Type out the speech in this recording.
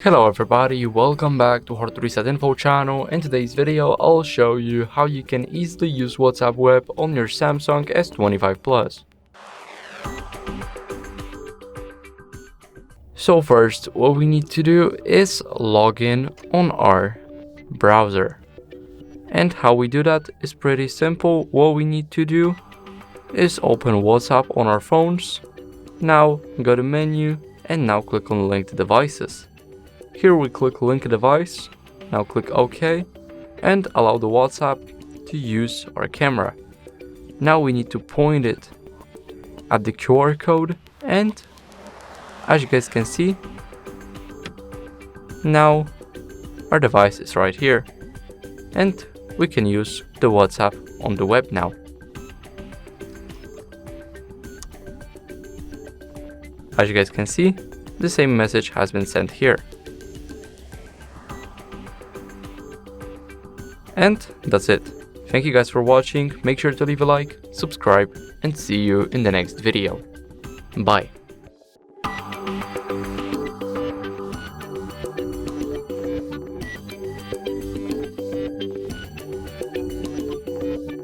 Hello everybody, welcome back to HardReset.Info channel. In today's video, I'll show you how you can easily use WhatsApp Web on your Samsung S25 Plus. So first, what we need to do is log in on our browser. And how we do that is pretty simple. What we need to do is open WhatsApp on our phones. Now go to menu and now click on linked devices. Here we click link a device, now click OK and allow the WhatsApp to use our camera. Now we need to point it at the QR code, and as you guys can see, now our device is right here and we can use the WhatsApp on the web now. As you guys can see, the same message has been sent here. And that's it. Thank you guys for watching. Make sure to leave a like, subscribe, and see you in the next video. Bye.